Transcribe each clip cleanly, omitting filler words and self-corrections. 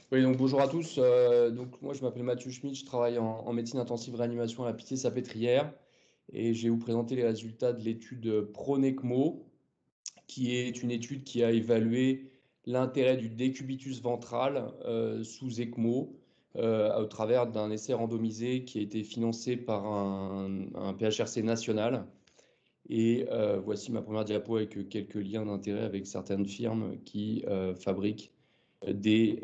Oui, donc bonjour à tous. Donc moi je m'appelle Mathieu Schmitt, je travaille en médecine intensive réanimation à la Pitié-Salpêtrière et je vais vous présenter les résultats de l'étude PRONECMO, qui est une étude qui a évalué l'intérêt du décubitus ventral sous ECMO au travers d'un essai randomisé qui a été financé par un PHRC national. Et voici ma première diapo avec quelques liens d'intérêt avec certaines firmes qui fabriquent des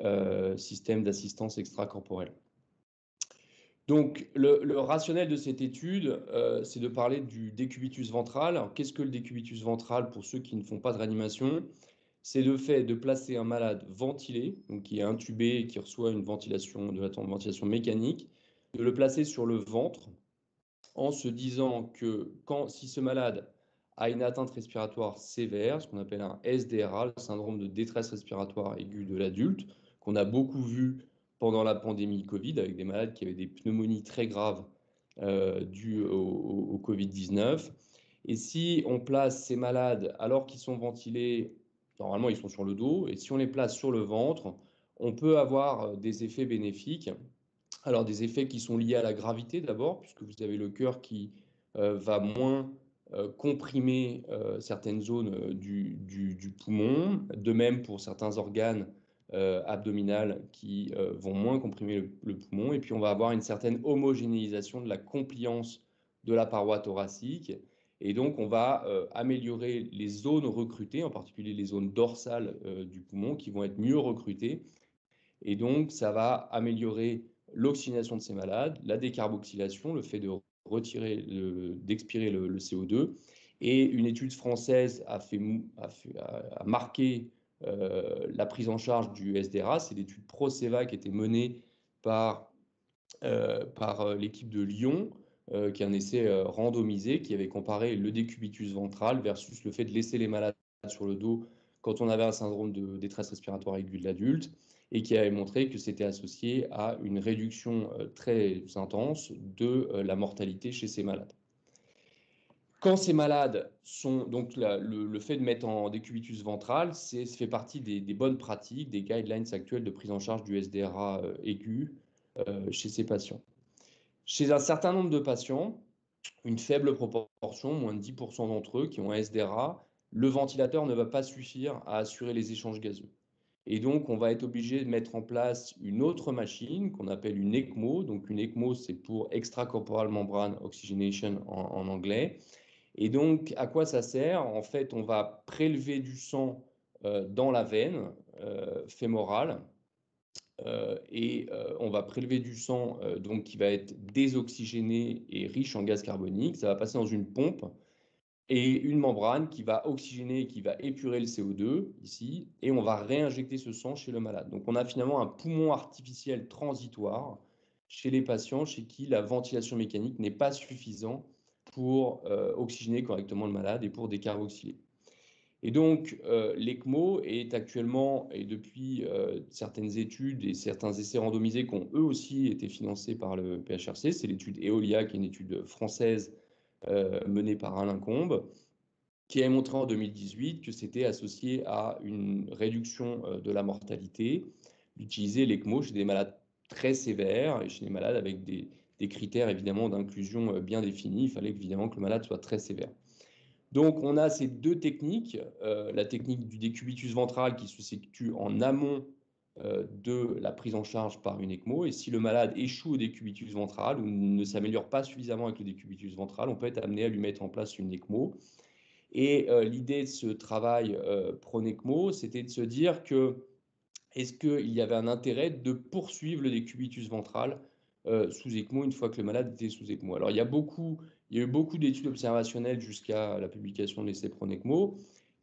systèmes d'assistance extracorporelle. Donc, le rationnel de cette étude, c'est de parler du décubitus ventral. Alors, qu'est-ce que le décubitus ventral pour ceux qui ne font pas de réanimation? C'est le fait de placer un malade ventilé, donc qui est intubé et qui reçoit une ventilation, de la ventilation mécanique, de le placer sur le ventre en se disant que si ce malade a une atteinte respiratoire sévère, ce qu'on appelle un SDRA, le syndrome de détresse respiratoire aiguë de l'adulte, qu'on a beaucoup vu pendant la pandémie Covid, avec des malades qui avaient des pneumonies très graves dues au Covid-19. Et si on place ces malades alors qu'ils sont ventilés, normalement ils sont sur le dos, et si on les place sur le ventre, on peut avoir des effets bénéfiques. Alors, des effets qui sont liés à la gravité d'abord, puisque vous avez le cœur qui va moins comprimer certaines zones du poumon, de même pour certains organes abdominaux qui vont moins comprimer le poumon, et puis on va avoir une certaine homogénéisation de la compliance de la paroi thoracique, et donc on va améliorer les zones recrutées, en particulier les zones dorsales du poumon, qui vont être mieux recrutées, et donc, ça va améliorer l'oxygénation de ces malades, la décarboxylation, le fait de retirer, d'expirer le CO2. Et une étude française a marqué la prise en charge du SDRA. C'est l'étude PROCEVA qui a été menée par l'équipe de Lyon, qui est un essai randomisé, qui avait comparé le décubitus ventral versus le fait de laisser les malades sur le dos quand on avait un syndrome de détresse respiratoire aiguë de l'adulte, et qui avait montré que c'était associé à une réduction très intense de la mortalité chez ces malades. Quand ces malades sont, donc le fait de mettre en décubitus ventral, ça fait partie des bonnes pratiques, des guidelines actuelles de prise en charge du SDRA aigu chez ces patients. Chez un certain nombre de patients, une faible proportion, moins de 10% d'entre eux qui ont un SDRA, le ventilateur ne va pas suffire à assurer les échanges gazeux. Et donc, on va être obligé de mettre en place une autre machine qu'on appelle une ECMO. Donc, une ECMO, c'est pour Extracorporeal Membrane Oxygenation en anglais. Et donc, à quoi ça sert? En fait, on va prélever du sang dans la veine fémorale on va prélever du sang donc, qui va être désoxygéné et riche en gaz carbonique. Ça va passer dans une pompe et une membrane qui va oxygéner et qui va épurer le CO2 ici, et on va réinjecter ce sang chez le malade. Donc on a finalement un poumon artificiel transitoire chez les patients chez qui la ventilation mécanique n'est pas suffisante pour oxygéner correctement le malade et pour décarboxyler. Et donc, l'ECMO est actuellement, et depuis certaines études et certains essais randomisés qui ont eux aussi été financés par le PHRC, c'est l'étude EOLIA, qui est une étude française menée par Alain Combe, qui a montré en 2018 que c'était associé à une réduction de la mortalité d'utiliser l'ECMO chez des malades très sévères et chez des malades avec des critères évidemment d'inclusion bien définis. Il fallait évidemment que le malade soit très sévère. Donc, on a ces deux techniques, la technique du décubitus ventral qui se situe en amont de la prise en charge par une ECMO. Et si le malade échoue au décubitus ventral ou ne s'améliore pas suffisamment avec le décubitus ventral, on peut être amené à lui mettre en place une ECMO. Et l'idée de ce travail PRONECMO, c'était de se dire que est-ce qu'il y avait un intérêt de poursuivre le décubitus ventral sous ECMO une fois que le malade était sous ECMO? Alors, il y a eu beaucoup d'études observationnelles jusqu'à la publication de l'essai PRONECMO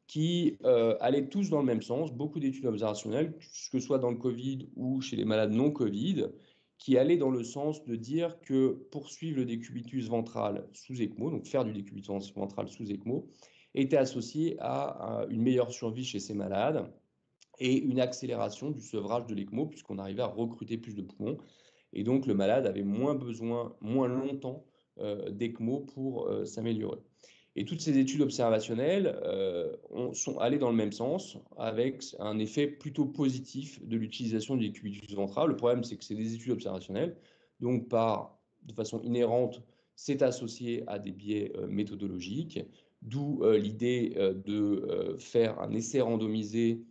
qui allaient tous dans le même sens, beaucoup d'études observationnelles, que ce soit dans le Covid ou chez les malades non Covid, qui allaient dans le sens de dire que poursuivre le décubitus ventral sous ECMO, donc faire du décubitus ventral sous ECMO, était associé à une meilleure survie chez ces malades et une accélération du sevrage de l'ECMO, puisqu'on arrivait à recruter plus de poumons. Et donc, le malade avait moins besoin, moins longtemps d'ECMO pour s'améliorer. Et toutes ces études observationnelles sont allées dans le même sens, avec un effet plutôt positif de l'utilisation du décubitus ventral. Le problème, c'est que c'est des études observationnelles, donc de façon inhérente, c'est associé à des biais méthodologiques, d'où l'idée de faire un essai randomisé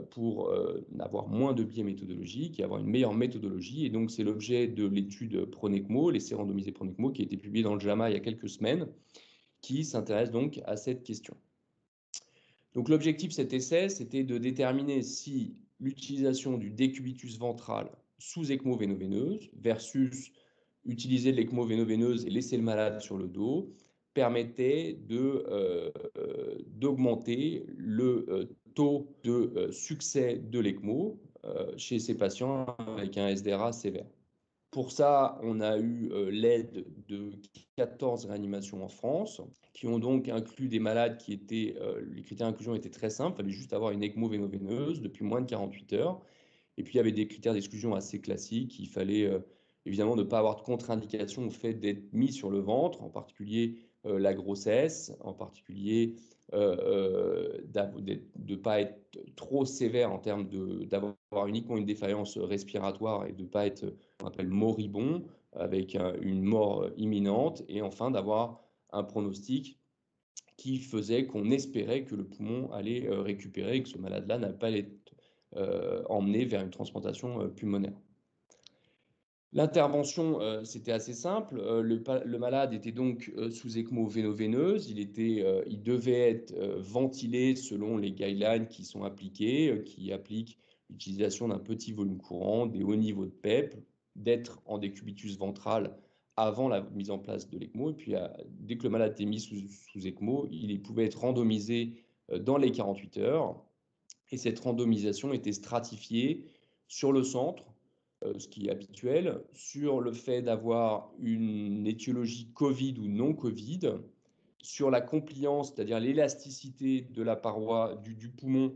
pour avoir moins de biais méthodologiques et avoir une meilleure méthodologie. Et donc, c'est l'objet de l'étude ProNECMO, l'essai randomisé ProNECMO, qui a été publié dans le JAMA il y a quelques semaines, qui s'intéresse donc à cette question. Donc l'objectif de cet essai, c'était de déterminer si l'utilisation du décubitus ventral sous ECMO véno-veineuse versus utiliser de l'ECMO véno-veineuse et laisser le malade sur le dos permettait d'augmenter le taux de succès de l'ECMO chez ces patients avec un SDRA sévère. Pour ça, on a eu l'aide de 14 réanimations en France, qui ont donc inclus des malades qui étaient, les critères d'inclusion étaient très simples, il fallait juste avoir une ECMO véno-veineuse depuis moins de 48 heures. Et puis, il y avait des critères d'exclusion assez classiques. Il fallait évidemment ne pas avoir de contre-indication au fait d'être mis sur le ventre, en particulier la grossesse, en particulier de ne pas être trop sévère en termes d'avoir uniquement une défaillance respiratoire et de ne pas être, on appelle moribond, avec une mort imminente, et enfin d'avoir un pronostic qui faisait qu'on espérait que le poumon allait récupérer et que ce malade-là n'allait pas être emmené vers une transplantation pulmonaire. L'intervention, c'était assez simple. Le malade était donc sous ECMO véno-veineuse. Il devait être ventilé selon les guidelines qui sont appliquées, qui appliquent l'utilisation d'un petit volume courant, des hauts niveaux de PEP, d'être en décubitus ventral avant la mise en place de l'ECMO. Et puis, dès que le malade était mis sous ECMO, il pouvait être randomisé dans les 48 heures. Et cette randomisation était stratifiée sur le centre, ce qui est habituel, sur le fait d'avoir une étiologie Covid ou non Covid, sur la compliance, c'est-à-dire l'élasticité de la paroi du poumon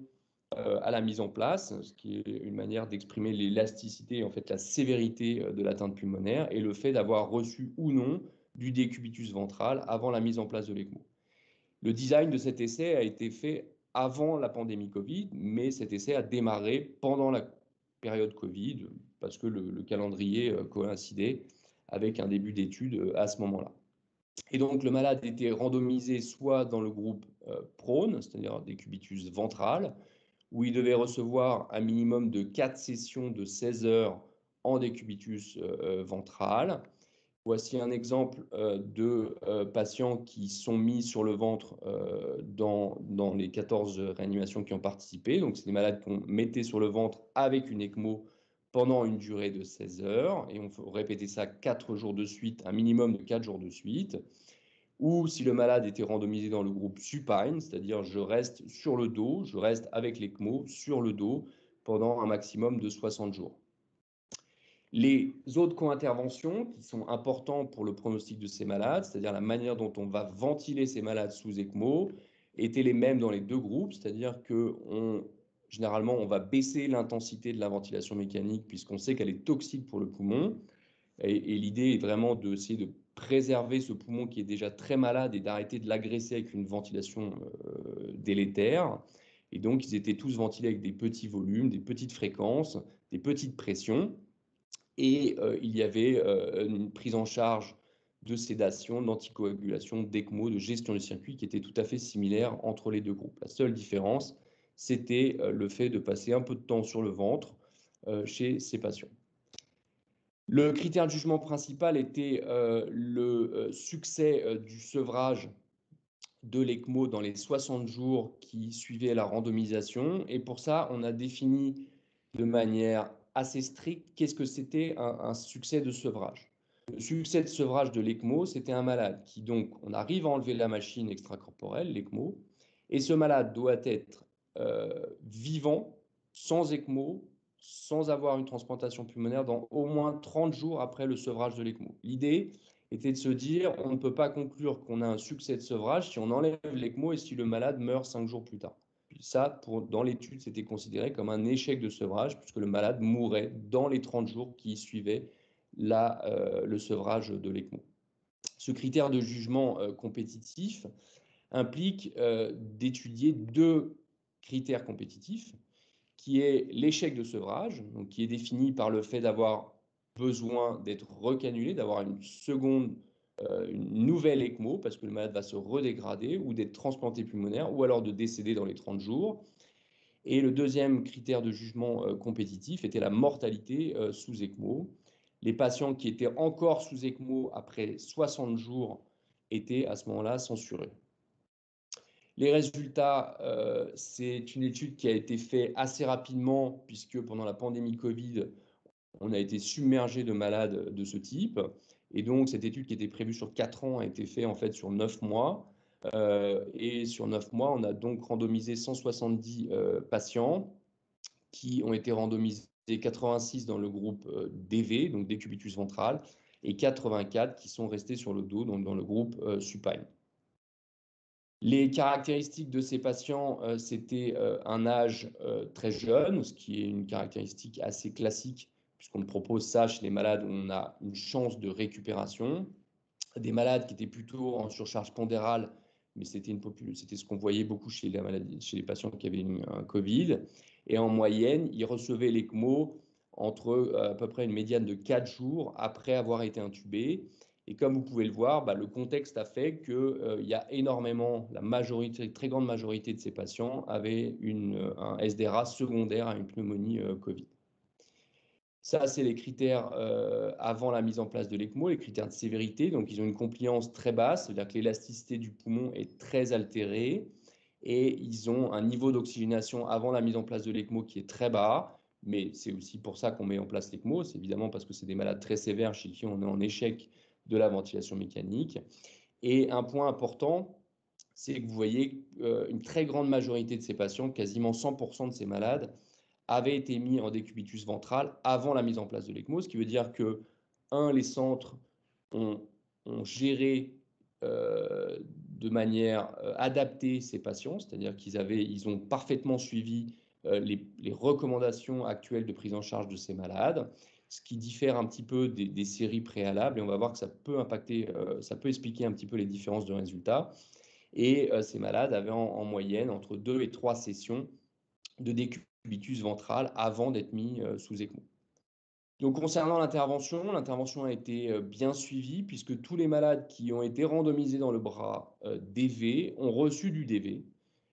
à la mise en place, ce qui est une manière d'exprimer l'élasticité, en fait la sévérité de l'atteinte pulmonaire, et le fait d'avoir reçu ou non du décubitus ventral avant la mise en place de l'ECMO. Le design de cet essai a été fait avant la pandémie Covid, mais cet essai a démarré pendant la période Covid, parce que le calendrier coïncidait avec un début d'études à ce moment-là. Et donc, le malade était randomisé soit dans le groupe prone, c'est-à-dire décubitus ventral, où il devait recevoir un minimum de 4 sessions de 16 heures en décubitus ventral. Voici un exemple de patients qui sont mis sur le ventre dans les 14 réanimations qui ont participé. Donc, c'est des malades qu'on mettait sur le ventre avec une ECMO pendant une durée de 16 heures. Et on faut répéter ça 4 jours de suite, un minimum de 4 jours de suite. Ou si le malade était randomisé dans le groupe supine, c'est-à-dire je reste sur le dos, je reste avec l'ECMO sur le dos pendant un maximum de 60 jours. Les autres co-interventions qui sont importants pour le pronostic de ces malades, c'est-à-dire la manière dont on va ventiler ces malades sous ECMO, étaient les mêmes dans les deux groupes, c'est-à-dire que généralement, on va baisser l'intensité de la ventilation mécanique puisqu'on sait qu'elle est toxique pour le poumon. Et l'idée est vraiment d'essayer de préserver ce poumon qui est déjà très malade et d'arrêter de l'agresser avec une ventilation délétère. Et donc, ils étaient tous ventilés avec des petits volumes, des petites fréquences, des petites pressions. Et il y avait une prise en charge de sédation, d'anticoagulation, d'ECMO, de gestion du circuit qui était tout à fait similaire entre les deux groupes. La seule différence, c'était le fait de passer un peu de temps sur le ventre chez ces patients. Le critère de jugement principal était le succès du sevrage de l'ECMO dans les 60 jours qui suivaient la randomisation. Et pour ça, on a défini de manière assez stricte qu'est-ce que c'était un succès de sevrage. Le succès de sevrage de l'ECMO, c'était un malade qui, donc, on arrive à enlever la machine extracorporelle, l'ECMO, et ce malade doit être vivant, sans ECMO, sans avoir une transplantation pulmonaire dans au moins 30 jours après le sevrage de l'ECMO. L'idée était de se dire, on ne peut pas conclure qu'on a un succès de sevrage si on enlève l'ECMO et si le malade meurt 5 jours plus tard. Ça, dans l'étude, c'était considéré comme un échec de sevrage puisque le malade mourait dans les 30 jours qui suivaient le sevrage de l'ECMO. Ce critère de jugement compétitif implique d'étudier deux critères compétitifs, qui est l'échec de sevrage, donc qui est défini par le fait d'avoir besoin d'être recannulé, d'avoir une nouvelle ECMO, parce que le malade va se redégrader, ou d'être transplanté pulmonaire, ou alors de décéder dans les 30 jours. Et le deuxième critère de jugement compétitif était la mortalité sous ECMO. Les patients qui étaient encore sous ECMO après 60 jours étaient à ce moment-là censurés. Les résultats, c'est une étude qui a été faite assez rapidement, puisque pendant la pandémie Covid, on a été submergé de malades de ce type. Et donc, cette étude qui était prévue sur 4 ans a été faite en fait sur 9 mois. Et sur 9 mois, on a donc randomisé 170 patients qui ont été randomisés, 86 dans le groupe DV, donc décubitus ventral, et 84 qui sont restés sur le dos, donc dans le groupe supine. Les caractéristiques de ces patients, c'était un âge très jeune, ce qui est une caractéristique assez classique, puisqu'on propose ça chez les malades où on a une chance de récupération. Des malades qui étaient plutôt en surcharge pondérale, mais c'était ce qu'on voyait beaucoup chez les patients qui avaient un Covid. Et en moyenne, ils recevaient l'ECMO entre à peu près une médiane de 4 jours après avoir été intubés. Et comme vous pouvez le voir, le contexte a fait qu'il y a énormément, très grande majorité de ces patients avaient un SDRA secondaire à une pneumonie Covid. Ça, c'est les critères avant la mise en place de l'ECMO, les critères de sévérité. Donc, ils ont une compliance très basse, c'est-à-dire que l'élasticité du poumon est très altérée et ils ont un niveau d'oxygénation avant la mise en place de l'ECMO qui est très bas. Mais c'est aussi pour ça qu'on met en place l'ECMO. C'est évidemment parce que c'est des malades très sévères chez qui on est en échec de la ventilation mécanique. Et un point important, c'est que vous voyez une très grande majorité de ces patients, quasiment 100% de ces malades, avaient été mis en décubitus ventral avant la mise en place de l'ECMO, ce qui veut dire que, les centres ont géré de manière adaptée ces patients, c'est-à-dire qu'ils ont parfaitement suivi les recommandations actuelles de prise en charge de ces malades, ce qui diffère un petit peu des séries préalables, et on va voir que ça peut expliquer un petit peu les différences de résultats. Et ces malades avaient en moyenne entre 2 et 3 sessions de décubitus ventral avant d'être mis sous ECMO. Donc, concernant l'intervention a été bien suivie puisque tous les malades qui ont été randomisés dans le bras DV ont reçu du DV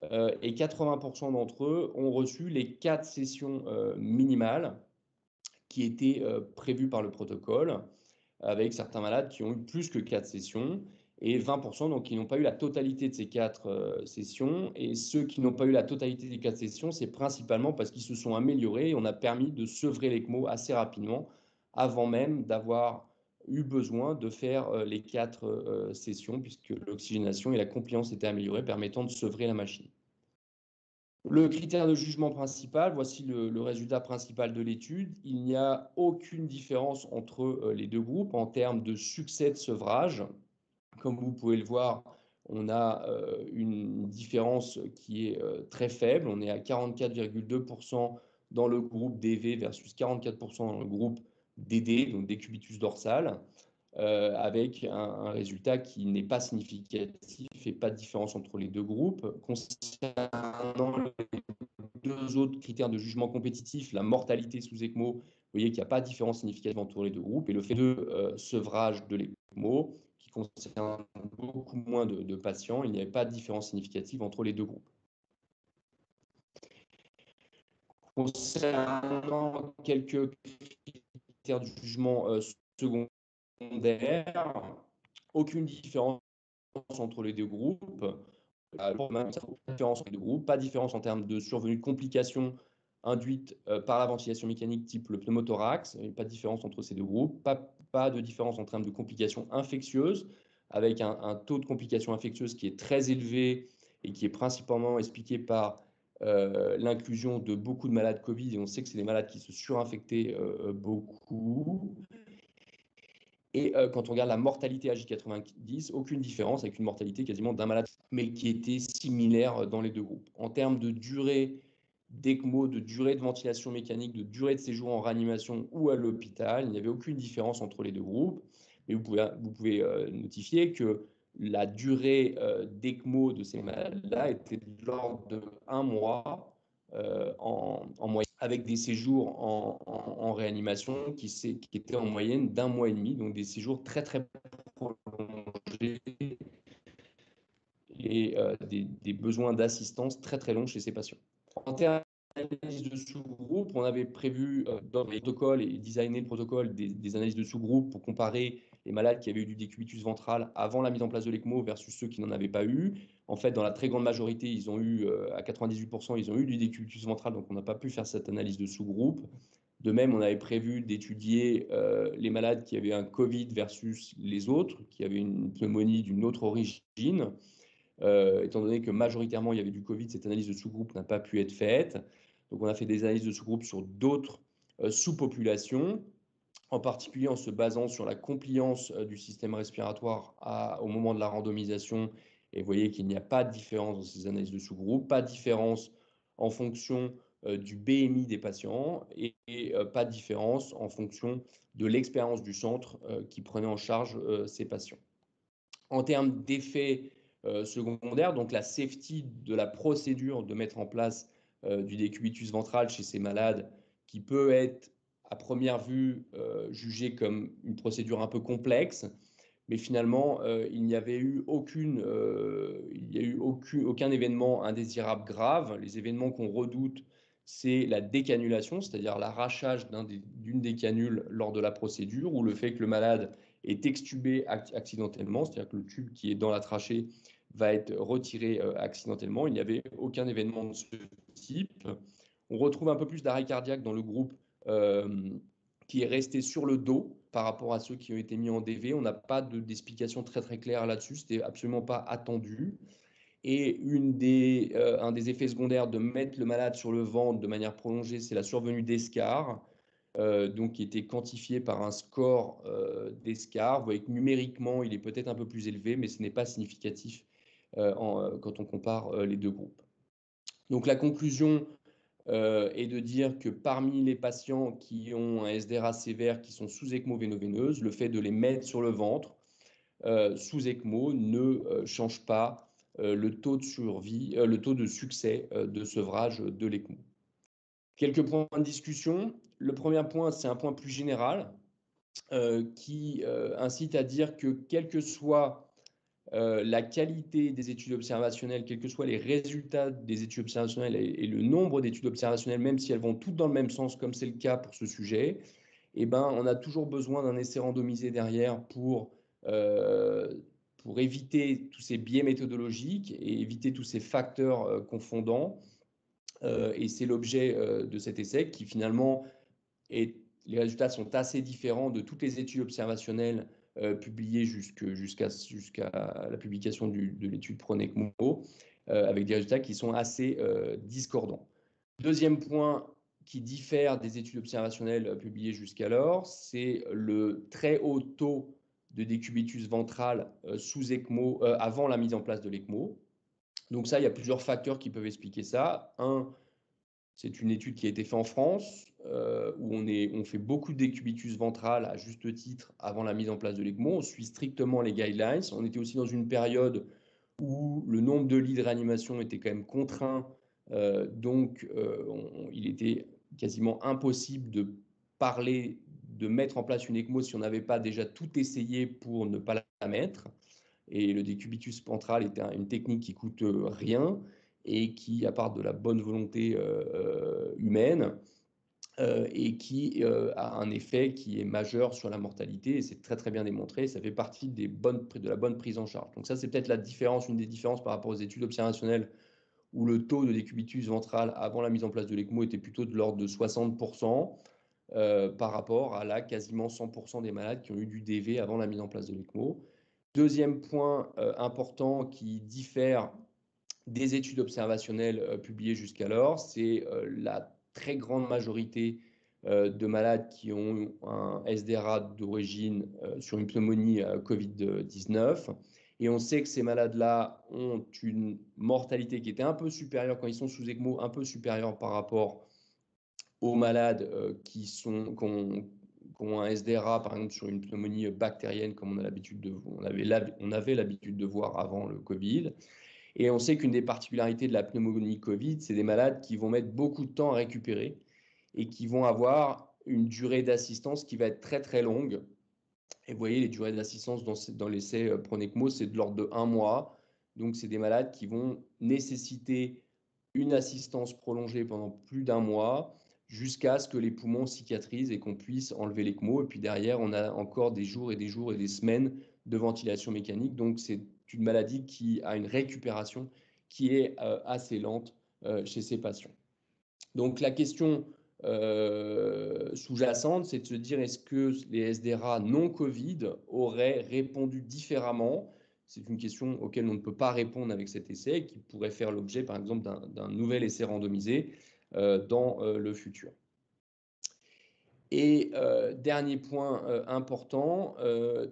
et 80% d'entre eux ont reçu les 4 sessions minimales qui étaient prévues par le protocole, avec certains malades qui ont eu plus que 4 sessions et 20% donc, qui n'ont pas eu la totalité de ces 4 sessions. Et ceux qui n'ont pas eu la totalité des 4 sessions, c'est principalement parce qu'ils se sont améliorés et on a permis de sevrer l'ECMO assez rapidement avant même d'avoir eu besoin de faire les 4 sessions puisque l'oxygénation et la compliance étaient améliorées permettant de sevrer la machine. Le critère de jugement principal, voici le résultat principal de l'étude. Il n'y a aucune différence entre les deux groupes en termes de succès de sevrage. Comme vous pouvez le voir, on a une différence qui est très faible. On est à 44,2% dans le groupe DV versus 44% dans le groupe DD, donc décubitus dorsal, avec un résultat qui n'est pas significatif et pas de différence entre les deux groupes. Concernant les deux autres critères de jugement compétitif, la mortalité sous ECMO, vous voyez qu'il n'y a pas de différence significative entre les deux groupes, et le fait de sevrage de l'ECMO, qui concerne beaucoup moins de patients, il n'y avait pas de différence significative entre les deux groupes. Concernant quelques critères de jugement secondaires, aucune différence entre les deux groupes. Pas de différence entre les deux groupes, pas de différence en termes de survenue de complications induites par la ventilation mécanique type le pneumothorax, pas de différence entre ces deux groupes, pas de différence en termes de complications infectieuses, avec un taux de complications infectieuses qui est très élevé et qui est principalement expliqué par l'inclusion de beaucoup de malades Covid, et on sait que c'est des malades qui se surinfectaient beaucoup. Et quand on regarde la mortalité AJ90, aucune différence avec une mortalité quasiment d'un malade, mais qui était similaire dans les deux groupes. En termes de durée d'ECMO, de durée de ventilation mécanique, de durée de séjour en réanimation ou à l'hôpital, il n'y avait aucune différence entre les deux groupes. mais vous pouvez notifier que la durée d'ECMO de ces malades-là était de l'ordre de 1 mois en moyenne, avec des séjours en réanimation qui étaient en moyenne d'1 mois et demi, donc des séjours très très prolongés et des besoins d'assistance très très longs chez ces patients. En termes d'analyse de sous-groupe, on avait prévu dans les protocoles et designé le protocole des analyses de sous-groupe pour comparer les malades qui avaient eu du décubitus ventral avant la mise en place de l'ECMO versus ceux qui n'en avaient pas eu. En fait, dans la très grande majorité, ils ont eu, à 98%, ils ont eu du décubitus ventral, donc on n'a pas pu faire cette analyse de sous-groupe. De même, on avait prévu d'étudier les malades qui avaient un Covid versus les autres, qui avaient une pneumonie d'une autre origine. Étant donné que majoritairement il y avait du Covid, cette analyse de sous-groupe n'a pas pu être faite. Donc on a fait des analyses de sous-groupe sur d'autres sous-populations, en particulier en se basant sur la compliance du système respiratoire au moment de la randomisation. Et vous voyez qu'il n'y a pas de différence dans ces analyses de sous-groupe, pas de différence en fonction du BMI des patients et pas de différence en fonction de l'expérience du centre qui prenait en charge ces patients. En termes d'effets secondaires, donc la safety de la procédure de mettre en place du décubitus ventral chez ces malades, qui peut être à première vue jugée comme une procédure un peu complexe, mais finalement, il n'y avait eu aucun événement indésirable grave. Les événements qu'on redoute, c'est la décanulation, c'est-à-dire l'arrachage d'une des canules lors de la procédure, ou le fait que le malade est extubé accidentellement, c'est-à-dire que le tube qui est dans la trachée va être retiré accidentellement. Il n'y avait aucun événement de ce type. On retrouve un peu plus d'arrêt cardiaque dans le groupe qui est resté sur le dos par rapport à ceux qui ont été mis en DV. On n'a pas d'explication très très claire là-dessus, c'était absolument pas attendu. Et un des effets secondaires de mettre le malade sur le ventre de manière prolongée, c'est la survenue d'escarres, donc qui était quantifié par un score d'escarres. Vous voyez que numériquement, il est peut-être un peu plus élevé, mais ce n'est pas significatif quand on compare les deux groupes. Donc la conclusion est de dire que parmi les patients qui ont un SDRA sévère, qui sont sous ECMO véno-veineuse, le fait de les mettre sur le ventre sous ECMO ne change pas le taux de survie, le taux de succès de sevrage de l'ECMO. Quelques points de discussion. Le premier point, c'est un point plus général qui incite à dire que quel que soit la qualité des études observationnelles, quels que soient les résultats des études observationnelles et le nombre d'études observationnelles, même si elles vont toutes dans le même sens, comme c'est le cas pour ce sujet, eh ben, on a toujours besoin d'un essai randomisé derrière pour éviter tous ces biais méthodologiques et éviter tous ces facteurs confondants. Et c'est l'objet de cet essai qui finalement les résultats sont assez différents de toutes les études observationnelles publiées jusqu'à la publication de l'étude PRONECMO, avec des résultats qui sont assez discordants. Deuxième point qui diffère des études observationnelles publiées jusqu'alors, c'est le très haut taux de décubitus ventral sous ECMO, avant la mise en place de l'ECMO. Donc ça, il y a plusieurs facteurs qui peuvent expliquer ça. Un, c'est une étude qui a été faite en France, où on fait beaucoup de décubitus ventral à juste titre avant la mise en place de l'ECMO. On suit strictement les guidelines. On était aussi dans une période où le nombre de lits de réanimation était quand même contraint. Donc, il était quasiment impossible de parler, de mettre en place une ECMO si on n'avait pas déjà tout essayé pour ne pas la mettre. Et le décubitus ventral est une technique qui coûte rien et qui, à part de la bonne volonté humaine, et qui a un effet qui est majeur sur la mortalité, et c'est très très bien démontré, ça fait partie de la bonne prise en charge. Donc ça, c'est peut-être une des différences par rapport aux études observationnelles, où le taux de décubitus ventral avant la mise en place de l'ECMO était plutôt de l'ordre de 60%, par rapport à là quasiment 100% des malades qui ont eu du DV avant la mise en place de l'ECMO. Deuxième point important qui diffère des études observationnelles publiées jusqu'alors, c'est la très grande majorité de malades qui ont un SDRA d'origine sur une pneumonie Covid-19. Et on sait que ces malades-là ont une mortalité qui était un peu supérieure quand ils sont sous ECMO, un peu supérieure par rapport aux malades qu'on ont un SDRA, par exemple, sur une pneumonie bactérienne, comme on avait l'habitude de voir avant le Covid. Et on sait qu'une des particularités de la pneumonie Covid, c'est des malades qui vont mettre beaucoup de temps à récupérer et qui vont avoir une durée d'assistance qui va être très très longue. Et vous voyez, les durées d'assistance dans l'essai Pronecmo, c'est de l'ordre de 1 mois. Donc, c'est des malades qui vont nécessiter une assistance prolongée pendant plus d'1 mois jusqu'à ce que les poumons cicatrisent et qu'on puisse enlever l'ECMO. Et puis derrière, on a encore des jours et des jours et des semaines de ventilation mécanique. Donc, c'est une maladie qui a une récupération qui est assez lente chez ces patients. Donc, la question sous-jacente, c'est de se dire est-ce que les SDRA non Covid auraient répondu différemment? C'est une question auquel on ne peut pas répondre avec cet essai et qui pourrait faire l'objet, par exemple, d'un nouvel essai randomisé dans le futur. Et dernier point important,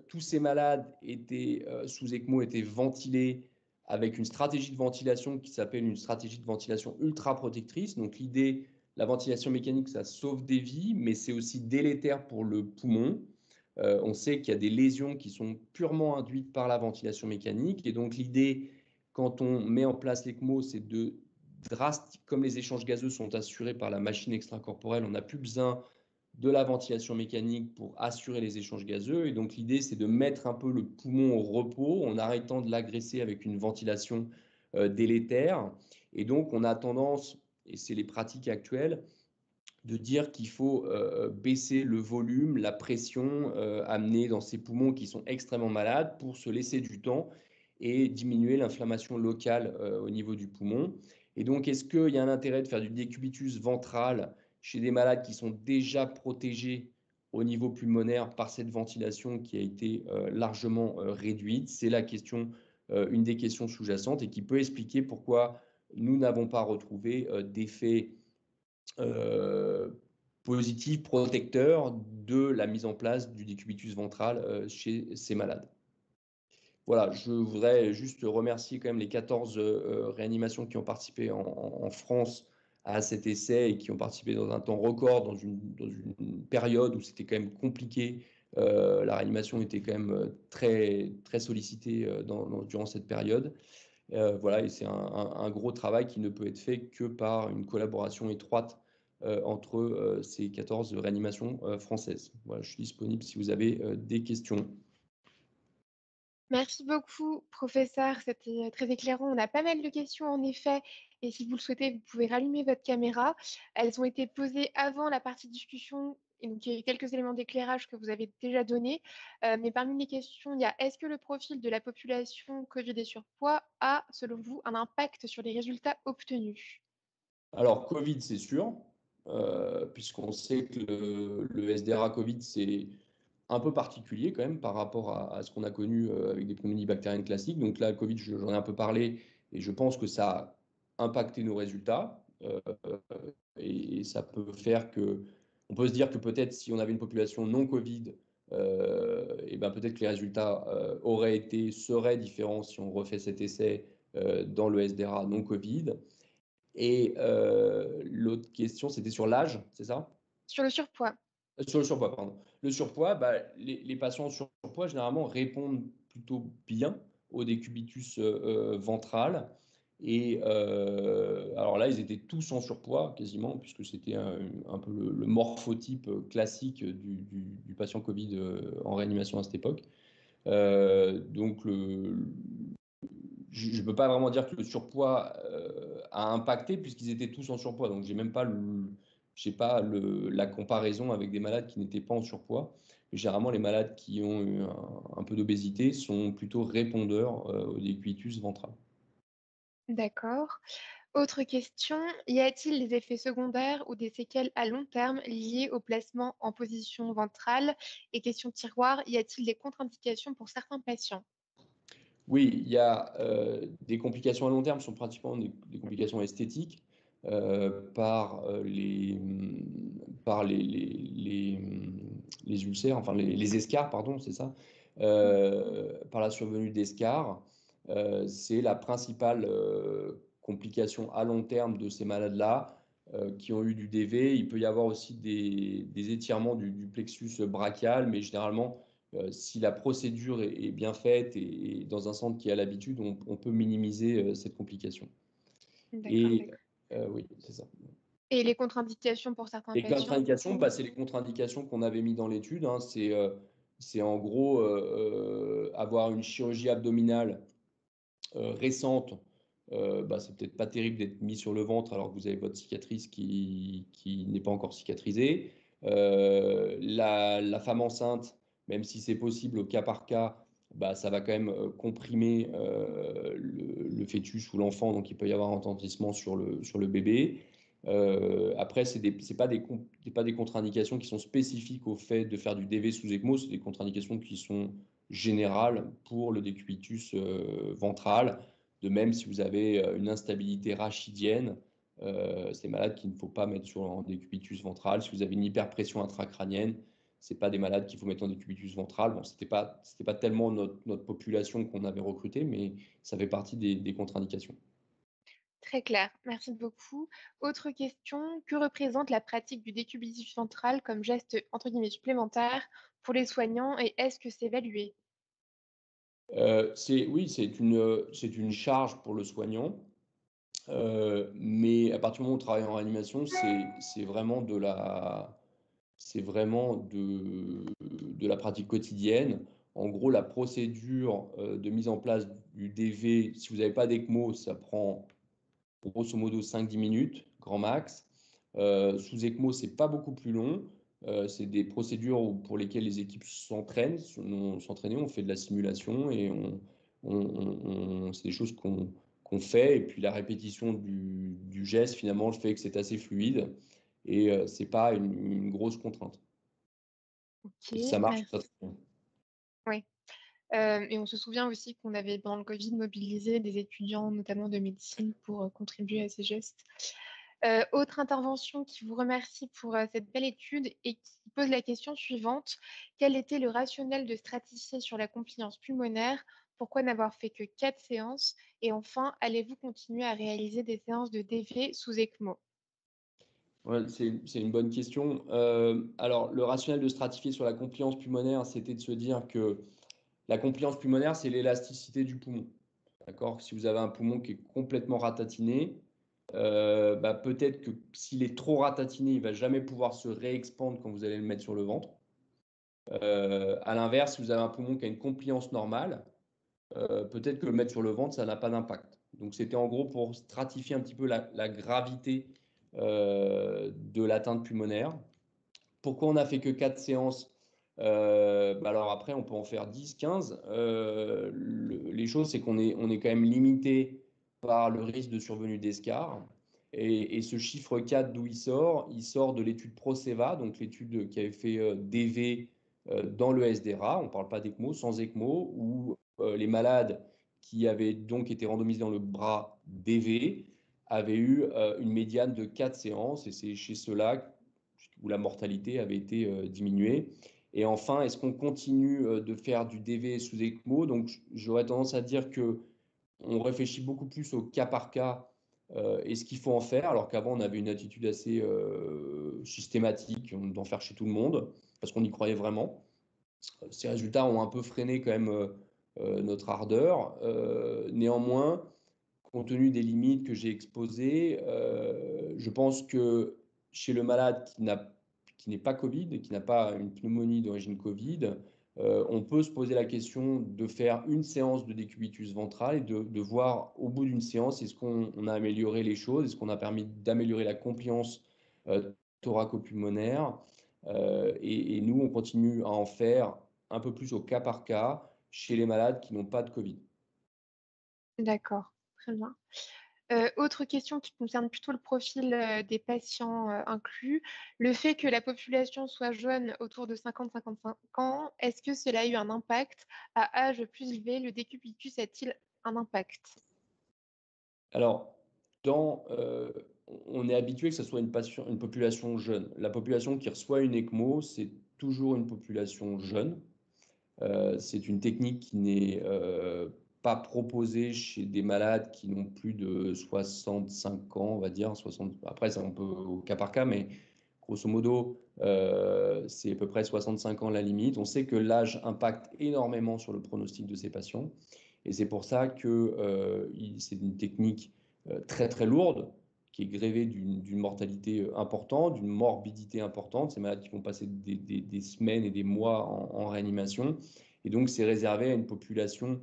tous ces malades sous ECMO étaient ventilés avec une stratégie de ventilation qui s'appelle une stratégie de ventilation ultra protectrice. Donc l'idée, la ventilation mécanique, ça sauve des vies, mais c'est aussi délétère pour le poumon. On sait qu'il y a des lésions qui sont purement induites par la ventilation mécanique. Et donc l'idée, quand on met en place l'ECMO, c'est de drastique, comme les échanges gazeux sont assurés par la machine extracorporelle, on n'a plus besoin de la ventilation mécanique pour assurer les échanges gazeux. Et donc, l'idée, c'est de mettre un peu le poumon au repos en arrêtant de l'agresser avec une ventilation délétère. Et donc, on a tendance, et c'est les pratiques actuelles, de dire qu'il faut baisser le volume, la pression amenée dans ces poumons qui sont extrêmement malades pour se laisser du temps et diminuer l'inflammation locale au niveau du poumon. Et donc, est-ce qu'il y a un intérêt de faire du décubitus ventral chez des malades qui sont déjà protégés au niveau pulmonaire par cette ventilation qui a été largement réduite? C'est la question, une des questions sous-jacentes et qui peut expliquer pourquoi nous n'avons pas retrouvé d'effet positif, protecteur de la mise en place du décubitus ventral chez ces malades. Voilà, je voudrais juste remercier quand même les 14 réanimations qui ont participé en France à cet essai et qui ont participé dans un temps record, dans une période où c'était quand même compliqué. La réanimation était quand même très, très sollicitée durant cette période. Voilà, et c'est un gros travail qui ne peut être fait que par une collaboration étroite entre ces 14 réanimations françaises. Voilà, je suis disponible si vous avez des questions. Merci beaucoup, professeur. C'était très éclairant. On a pas mal de questions en effet. Et si vous le souhaitez, vous pouvez rallumer votre caméra. Elles ont été posées avant la partie discussion. Et donc, il y a eu quelques éléments d'éclairage que vous avez déjà donnés. Mais parmi les questions, il y a est-ce que le profil de la population Covid et surpoids a, selon vous, un impact sur les résultats obtenus? Alors, Covid, c'est sûr, puisqu'on sait que le SDRA Covid, c'est un peu particulier quand même par rapport à ce qu'on a connu avec des pneumonies bactériennes classiques. Donc là, le Covid, j'en ai un peu parlé et je pense que ça a impacté nos résultats. Et ça peut faire que, on peut se dire que peut-être si on avait une population non Covid, et ben peut-être que les résultats seraient différents si on refait cet essai dans le SDRA non Covid. Et l'autre question, c'était sur l'âge, c'est ça? Sur le surpoids. Sur le surpoids, pardon. Le surpoids, bah, les patients en surpoids, généralement, répondent plutôt bien au décubitus ventral. Et alors là, ils étaient tous en surpoids, quasiment, puisque c'était un peu le morphotype classique du patient Covid en réanimation à cette époque. Donc, je ne peux pas vraiment dire que le surpoids a impacté, puisqu'ils étaient tous en surpoids. Donc, j'ai pas la comparaison avec des malades qui n'étaient pas en surpoids. Mais généralement, les malades qui ont eu un peu d'obésité sont plutôt répondeurs au décubitus ventral. D'accord. Autre question, y a-t-il des effets secondaires ou des séquelles à long terme liées au placement en position ventrale? Et question tiroir, y a-t-il des contre-indications pour certains patients? Oui, il y a des complications à long terme, qui sont pratiquement des complications esthétiques par les ulcères, enfin les escarres, pardon, c'est ça, par la survenue d'escarres. C'est la principale complication à long terme de ces malades-là. qui ont eu du DV. Il peut y avoir aussi des étirements du plexus brachial, mais généralement, si la procédure est bien faite et dans un centre qui a l'habitude, on peut minimiser cette complication. D'accord, Et d'accord. oui, c'est ça. Et les contre-indications pour certains Les patients, du contre-indications, coup? bah, c'est les contre-indications qu'on avait mis dans l'étude, hein. C'est en gros avoir une chirurgie abdominale récente. Bah, c'est peut-être pas terrible d'être mis sur le ventre alors que vous avez votre cicatrice qui n'est pas encore cicatrisée. La femme enceinte, même si c'est possible au cas par cas, bah, ça va quand même comprimer le fœtus ou l'enfant, donc il peut y avoir un retentissement sur le bébé. Après, c'est pas des contre-indications qui sont spécifiques au fait de faire du DV sous ECMO, c'est des contre-indications qui sont générales pour le décubitus ventral. De même, si vous avez une instabilité rachidienne, c'est des malades qu'il ne faut pas mettre en décubitus ventral. Si vous avez une hyperpression intracrânienne, ce pas des malades qu'il faut mettre en décubitus ventral. Bon, c'était pas tellement notre population qu'on avait recrutée, mais ça fait partie des contre-indications. Très clair, merci beaucoup. Autre question, que représente la pratique du décubitus ventral comme geste entre guillemets supplémentaire pour les soignants et est-ce que c'est évalué? Oui, c'est une charge pour le soignant, mais à partir du moment où on travaille en réanimation, c'est vraiment c'est vraiment de la pratique quotidienne. En gros, la procédure de mise en place du DV, si vous n'avez pas d'ECMO, ça prend grosso modo 5-10 minutes, grand max. Sous ECMO, c'est pas beaucoup plus long. C'est des procédures pour lesquelles les équipes s'entraînent, on fait de la simulation et c'est des choses qu'on fait. Et puis la répétition du geste, finalement, le fait que c'est assez fluide et c'est pas une grosse contrainte. Ok, Et ça marche très, merci. très bien. Oui. Et on se souvient aussi qu'on avait, pendant le Covid, mobilisé des étudiants, notamment de médecine, pour contribuer à ces gestes. Autre intervention qui vous remercie pour cette belle étude et qui pose la question suivante. Quel était le rationnel de stratifier sur la compliance pulmonaire? Pourquoi n'avoir fait que 4 séances? Et enfin, allez-vous continuer à réaliser des séances de DV sous ECMO? Ouais, c'est une bonne question. Alors, le rationnel de stratifier sur la compliance pulmonaire, c'était de se dire que la compliance pulmonaire, c'est l'élasticité du poumon. D'accord? Si vous avez un poumon qui est complètement ratatiné, bah, peut-être que s'il est trop ratatiné, il ne va jamais pouvoir se réexpandre quand vous allez le mettre sur le ventre. À l'inverse, si vous avez un poumon qui a une compliance normale, peut-être que le mettre sur le ventre, ça n'a pas d'impact. Donc, c'était en gros pour stratifier un petit peu la gravité de l'atteinte pulmonaire. Pourquoi on n'a fait que 4 séances? Bah alors après, on peut en faire 10, 15. Les choses, c'est on est quand même limité par le risque de survenue d'escar. Et ce chiffre 4, d'où il sort? Il sort de l'étude Proceva, donc l'étude qui avait fait DV dans le SDRA. On ne parle pas d'ECMO, sans ECMO, où les malades qui avaient donc été randomisés dans le bras DV avaient eu une médiane de 4 séances. Et c'est chez ceux-là où la mortalité avait été diminuée. Et enfin, est-ce qu'on continue de faire du DV sous ECMO? Donc, j'aurais tendance à dire que on réfléchit beaucoup plus au cas par cas et ce qu'il faut en faire, alors qu'avant, on avait une attitude assez systématique d'en faire chez tout le monde, parce qu'on y croyait vraiment. Ces résultats ont un peu freiné quand même notre ardeur. Néanmoins, compte tenu des limites que j'ai exposées, je pense que chez le malade qui n'est pas Covid et qui n'a pas une pneumonie d'origine Covid, on peut se poser la question de faire une séance de décubitus ventral et de voir au bout d'une séance, est-ce qu'on a amélioré les choses, est-ce qu'on a permis d'améliorer la compliance thoraco-pulmonaire. Et nous, on continue à en faire un peu plus au cas par cas chez les malades qui n'ont pas de Covid. D'accord, très bien. Autre question qui concerne plutôt le profil des patients inclus. Le fait que la population soit jeune, autour de 50-55 ans, est-ce que cela a eu un impact? À âge plus élevé, le décubitus a-t-il un impact? Alors, on est habitué que ce soit une population jeune. La population qui reçoit une ECMO, c'est toujours une population jeune. C'est une technique qui n'est pas proposé chez des malades qui n'ont plus de 65 ans, on va dire. 60... Après, c'est un peu au cas par cas, mais grosso modo, c'est à peu près 65 ans la limite. On sait que l'âge impacte énormément sur le pronostic de ces patients. Et c'est pour ça que c'est une technique très très lourde, qui est grévée d'une mortalité importante, d'une morbidité importante. Ces malades qui vont passer des semaines et des mois en réanimation. Et donc, c'est réservé à une population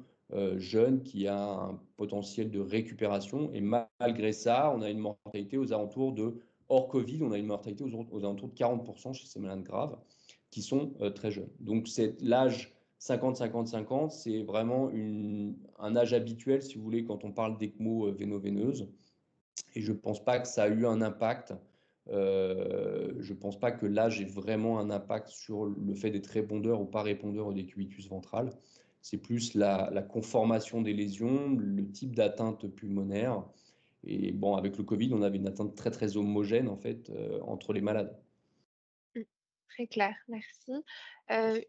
jeune qui a un potentiel de récupération. Et malgré ça, on a une mortalité aux alentours de, hors Covid, on a une mortalité aux alentours de 40% chez ces malades graves qui sont très jeunes. Donc, l'âge 50-50-50, c'est vraiment un âge habituel, si vous voulez, quand on parle d'ECMO véno-veineuse. Et je ne pense pas que ça a eu un impact. Je ne pense pas que l'âge ait vraiment un impact sur le fait d'être répondeur ou pas répondeur au décubitus ventral. C'est plus la conformation des lésions, le type d'atteinte pulmonaire. Et bon, avec le Covid, on avait une atteinte très très homogène en fait entre les malades. Très clair, merci.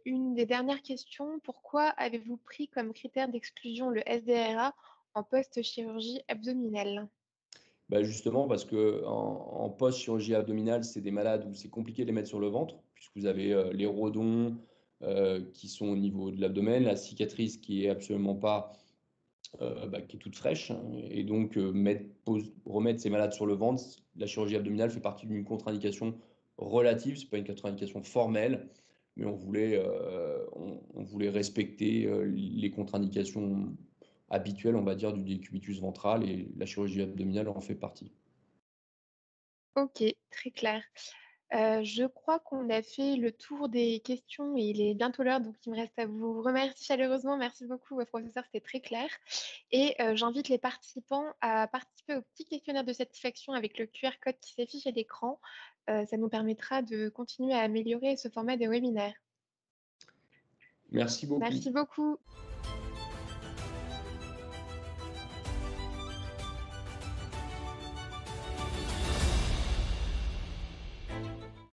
Une des dernières questions, pourquoi avez-vous pris comme critère d'exclusion le SDRA en post-chirurgie abdominale? Bah justement, parce que en post-chirurgie abdominale, c'est des malades où c'est compliqué de les mettre sur le ventre, puisque vous avez les rodons qui sont au niveau de l'abdomen, la cicatrice qui est absolument pas, qui est toute fraîche, hein. Et donc, remettre ces malades sur le ventre, la chirurgie abdominale fait partie d'une contre-indication relative, ce n'est pas une contre-indication formelle, mais on voulait respecter les contre-indications habituelles, on va dire, du décubitus ventral, et la chirurgie abdominale en fait partie. Ok, très clair. Je crois qu'on a fait le tour des questions et il est bientôt l'heure, donc il me reste à vous remercier chaleureusement. Merci beaucoup, professeur, c'était très clair. Et j'invite les participants à participer au petit questionnaire de satisfaction avec le QR code qui s'affiche à l'écran. Ça nous permettra de continuer à améliorer ce format de webinaire. Merci beaucoup. Merci beaucoup.